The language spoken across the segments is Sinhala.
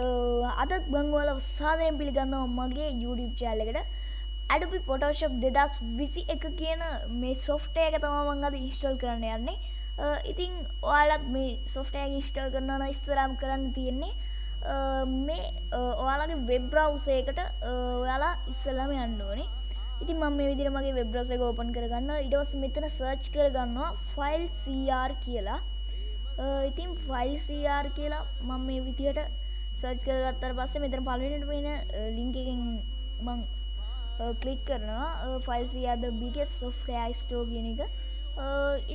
අදත් මම ඔයාලව සාදරයෙන් පිළිගන්නවා මගේ YouTube channel එකට. Adobe Photoshop 2021 කියන මේ software එක තමයි මම අද install කරන්න යන්නේ. ඉතින් ඔයාලත් මේ software එක install කරනවා නම් ඉස්සරහම කරන්න තියෙන්නේ මේ ඔයාලගේ web browser එකට ඔයාලා ඉස්සෙල්ලාම යන්න ඕනේ. ඉතින් මම මේ විදිහට මගේ web browser එක open කරගන්නවා. ඊට පස්සේ මෙතන search කරගන්නවා file cr කියලා. ඉතින් file cr කියලා මම මේ විදිහට සර්ච් කරගත්තාට පස්සේ මෙතන පළවෙනිට පේන ලින්ක් එකෙන් මම ක්ලික් කරනවා file cr the biggest software store කියන එක.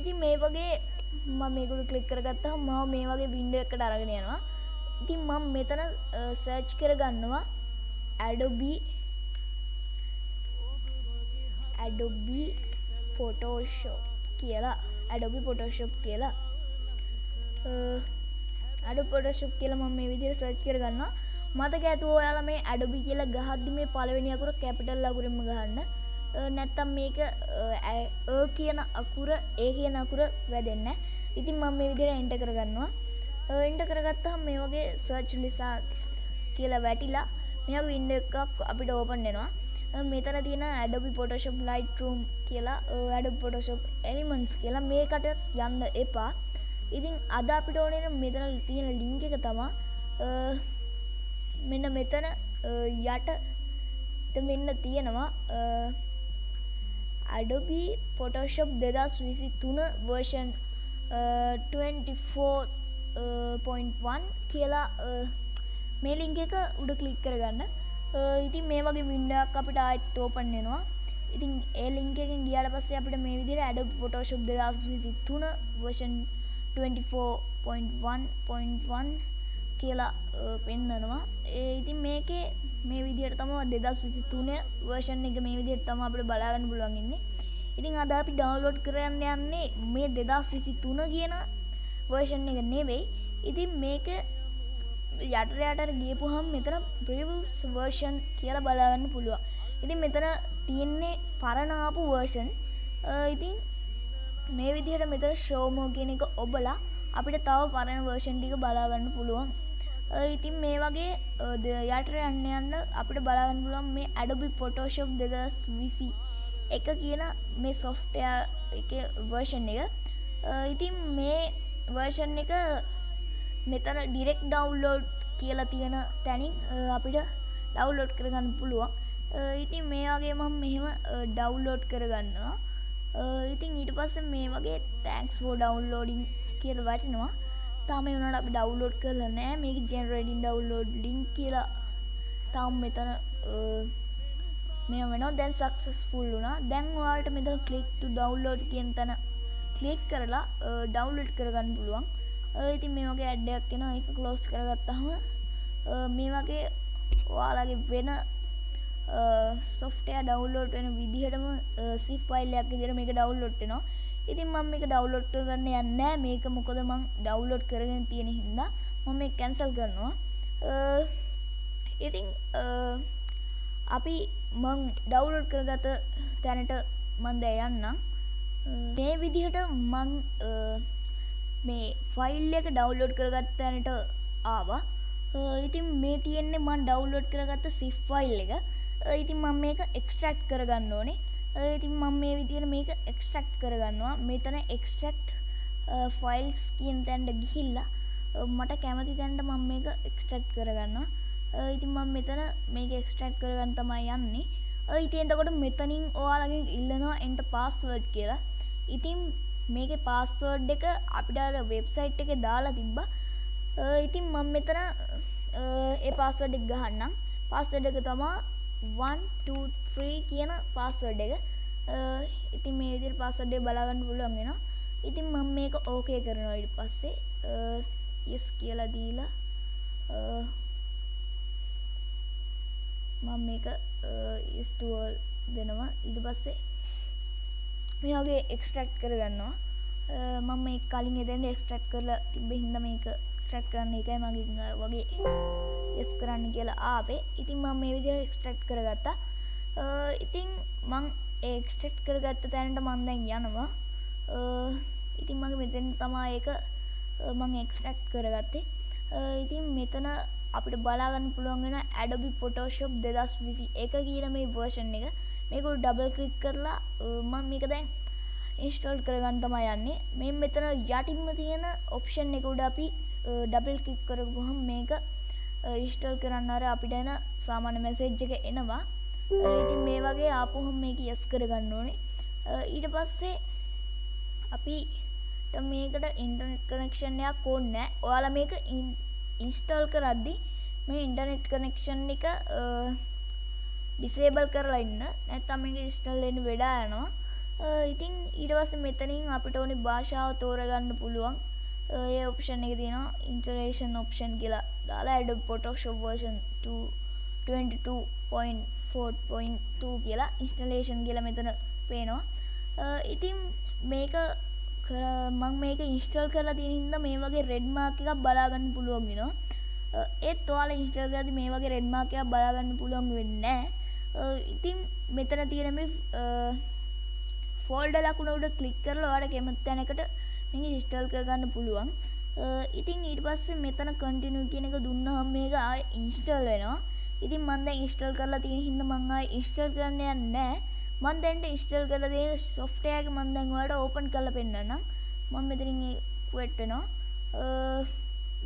ඉතින් මේ වගේ මම මේකට ක්ලික් කරගත්තාම මම මේ වගේ වින්ඩෝ එකකට අරගෙන යනවා. ඉතින් මම මෙතන සර්ච් කරගන්නවා Adobe Photoshop කියලා. Adobe Photoshop කියලා. Adobe Photoshop කියලා මම මේ විදිහට සර්ච් කරගන්නවා. මතක ඇතුව ඔයාලා මේ Adobe කියලා ගහද්දි මේ පළවෙනි අකුර කැපිටල් අකුරෙන්ම ගහන්න. නැත්තම් මේක කියන අකුර කියන අකුර වැදෙන්නේ නැහැ. ඉතින් මම මේ විදිහට එන්ටර් කරගන්නවා. එන්ටර් කරගත්තාම මේ වගේ සර්ච් රිසල්ට් කියලා වැටිලා මේ වගේ වින්ඩෝ එකක් අපිට ඕපන් වෙනවා. මෙතන තියෙන Adobe Photoshop Lightroom කියලා Adobe Photoshop Elements කියලා මේකට යන්න එපා. ඉතින් අද අපිට ඕනේ මෙතන තියෙන ලින්ක් එක තමයි මෙන්න මෙතන යට මෙන්න තියෙනවා Adobe Photoshop 2023 version 24.1 කියලා මේ ලින්ක් එක උඩ ක්ලික් කරගන්න. ඉතින් මේ වගේ වින්ඩෝ එකක් අපිට ආයෙත් ඕපන් වෙනවා. ඉතින් ඒ ලින්ක් එකෙන් ගියාට පස්සේ අපිට මේ විදිහට Adobe Photoshop 2023 version 24.1.1 කියලා පෙන්නනවා. ඉතින් මේකේ මේ විදිහට තමයි 2023 version එක මේ විදිහට තමයි අපිට බලා ගන්න පුළුවන් ඉන්නේ. ඉතින් අද අපි download කරන්න යන්නේ මේ 2023 කියන version එක නෙවෙයි. ඉතින් මේක යටට ගියපුවහම මෙතන previous version කියලා බලා ගන්න පුළුවන්. ඉතින් මෙතන තියෙන්නේ පරණ ආපු version. ඉතින් මේ විදිහට මෙතන show more කියන එක ඔබලා අපිට තව පරණ version ටික බලා ගන්න පුළුවන්. ඉතින් මේ වගේ යට යන්න අපිට බලා ගන්න පුළුවන් මේ Adobe Photoshop 2021 කියන මේ software එකේ version එක. ඉතින් මේ version එක මෙතන direct download කියලා තියෙන තැනින් අපිට download කරගන්න පුළුවන්. ඉතින් මේ වගේ මම මෙහෙම download කරගන්නවා. ඉතින් ඊට පස්සේ මේ වගේ thanks for downloading කියලා වටිනවා. තාම ඒ වුණාට අපි download කරලා නැහැ. මේක generating download link කියලා තාම මෙතන මේ වෙනවා. දැන් successful වුණා. දැන් ඔයාලට මෙතන click to download කියන තැන click කරලා download කරගන්න පුළුවන්. ඉතින් මේ වගේ ඇඩ් එකක් එනවා. ඒක close කරගත්තාම මේ වගේ ඔයාලගේ වෙන software download වෙන විදිහටම zip file එකක් විදිහට මේක download වෙනවා. ඉතින් මම මේක download කරගන්න යන්නේ නැහැ. මේක මොකද මම download කරගෙන තියෙන හින්දා මම මේක cancel කරනවා. ඉතින් අපි මම download කරගත්ත තැනට මම දැන් යන්නම්. මේ විදිහට මම මේ ෆයිල් එක download කරගත්ත තැනට ආවා. ඉතින් මේ තියෙන්නේ මම download කරගත්ත zip file එක. ඉතින් මම මේක extract කරගන්න ඕනේ. ඉතින් මම මේ විදිහට මේක extract කරගන්නවා. මෙතන extract files කියන තැනට ගිහිල්ලා මට කැමති තැනට මම මේක extract කරගන්නවා. ඉතින් මම මෙතන මේක extract කරගන්න තමයි යන්නේ. ඉතින් එතකොට මෙතනින් ඔයාලගෙන් ඉල්ලනවා enter password කියලා. ඉතින් මේකේ password එක අපිට අර website එකේ දාලා තිබ්බා. ඉතින් මම මෙතන ඒ password එක ගහන්නම්. password එක තමයි 123 කියන password එක. ඉතින් මේ විදිහට password එක බලා ගන්න පුළුවන් වෙනවා. ඉතින් මම මේක okay කරනවා. ඊට පස්සේ yes කියලා දීලා මම මේක yes to all දෙනවා. ඊට පස්සේ මේ වගේ extract කරගන්නවා. මම මේ කලින් එදෙන්න extract කරලා තිබ්බ හින්දා මේක extract කරන්න එකයි මගෙන් වගේ yes කරන්න කියලා ආවේ. ඉතින් මම මේ විදිහට extract කරගත්තා. ඉතින් මම ඒ extract කරගත්ත තැනට මම දැන් යනවා. ඉතින් මගේ මෙතෙන් තමයි ඒක මම extract කරගත්තේ. ඉතින් මෙතන අපිට බලා ගන්න පුළුවන් වෙන Adobe Photoshop 2021 කියන මේ version එක. මේක ඩබල් ක්ලික් කරලා මම මේක දැන් ඉන්ස්ටෝල් කරගන්න තමයි යන්නේ. මේ මෙතන යටින්ම තියෙන ඔප්ෂන් එක උඩ අපි ඩබල් ක්ලික් කරගුවහම මේක ඉන්ස්ටෝල් කරන්න අර අපිට එන සාමාන්‍ය මැසේජ් එක එනවා. ඉතින් මේ වගේ ආපුවම මේක යස් කරගන්න ඕනේ. ඊට පස්සේ අපිට මේකට ඉන්ටර්නෙට් කනෙක්ෂන් එකක් ඕනේ නැහැ. ඔයාලා මේක ඉන්ස්ටෝල් කරද්දී මේ ඉන්ටර්නෙට් කනෙක්ෂන් එක ඩිසේබල් කරලා ඉන්න. නැත්නම් මේක ඉන්ස්ටෝල් වෙන්න වෙඩා යනවා. ඉතින් ඊට පස්සේ මෙතනින් අපිට ඕනේ භාෂාව තෝරගන්න පුළුවන්. ඒ ඔප්ෂන් එක තියෙනවා installation option කියලා දාලා Adobe Photoshop version 22.4.2 කියලා installation කියලා මෙතන පේනවා. ඉතින් මේක මම මේක ඉන්ස්ටෝල් කරලා තියෙන හින්දා මේ වගේ රෙඩ් මාක් එකක් බලා ගන්න පුළුවන් වෙනවා. ඒත් ඔයාලා ඉන්ස්ටෝල් කරද්දී මේ වගේ රෙඩ් මාක් එකක් බලා ගන්න පුළුවන් වෙන්නේ නැහැ. ඉතින් මෙතන තියෙන මේ ෆෝල්ඩර් ලකුණ උඩ ක්ලික් කරලා ඔයාලට කැමති තැනකට මේක ඉන්ස්ටෝල් කරගන්න පුළුවන්. ඉතින් ඊට පස්සේ මෙතන කන්ටිනියු කියන එක දුන්නාම මේක ආයෙ ඉන්ස්ටෝල් වෙනවා. ඉතින් මම දැන් ඉන්ස්ටෝල් කරලා තියෙන හින්දා මම ආයෙ ඉන්ස්ටෝල් කරන්න යන්නේ නැහැ. මම දැන් ඉන්ස්ටෝල් කරලා තියෙන software එක මම දැන් ඔයාලට ඕපන් කරලා පෙන්නන්නම්. මම මෙතනින් ක්විට් වෙනවා.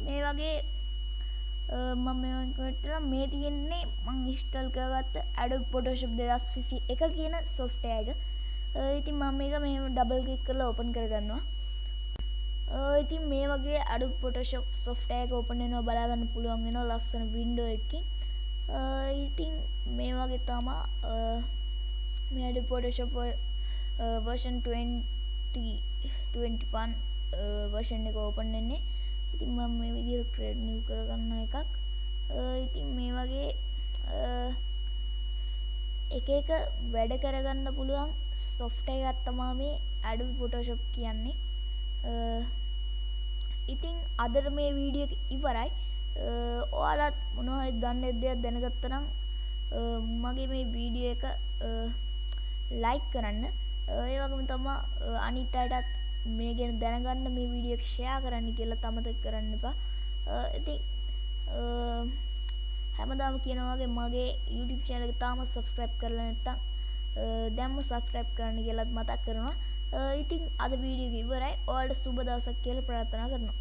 මේ වගේ මම මේවා ක්විට් කරලා මේ තියෙන්නේ මම ඉන්ස්ටෝල් කරගත්ත Adobe Photoshop 2021 කියන software එක. ඉතින් මම මේක මෙහෙම ඩබල් ක්ලික් කරලා ඕපන් කරගන්නවා. ඉතින් මේ වගේ Adobe Photoshop software එක ඕපන් වෙනවා බලා ගන්න පුළුවන් වෙනවා ලස්සන window එකකින්. ඉතින් මේ වගේ තමයි මේ Adobe Photoshop version 2021 version එක ඕපන් වෙන්නේ. ඉතින් මම මේ විදිහට create new කරගන්න එකක්. ඉතින් මේ වගේ එක එක වැඩ කරගන්න පුළුවන් software එකක් තමයි මේ Adobe Photoshop කියන්නේ. ඉතින් අදට මේ වීඩියෝ එක ඉවරයි. ඔයාලත් මොනවා හරි දන්නේ දෙයක් දැනගත්තා නම් මගේ මේ වීඩියෝ එක ලයික් කරන්න. ඒ වගේම තමයි අනිත් අයටත් මේ ගැන දැනගන්න මේ වීඩියෝ එක ෂෙයා කරන්න කියලා අමතක කරන්න එපා. ඉතින් හැමදාම කියනවා වගේ මගේ YouTube channel එක තාම subscribe කරලා නැත්නම් දැන්ම subscribe කරන්න කියලාත් මතක් කරනවා. ඉතින් අද වීඩියෝ එක ඉවරයි. ඔයාලට සුබ දවසක් කියලා ප්‍රාර්ථනා කරනවා.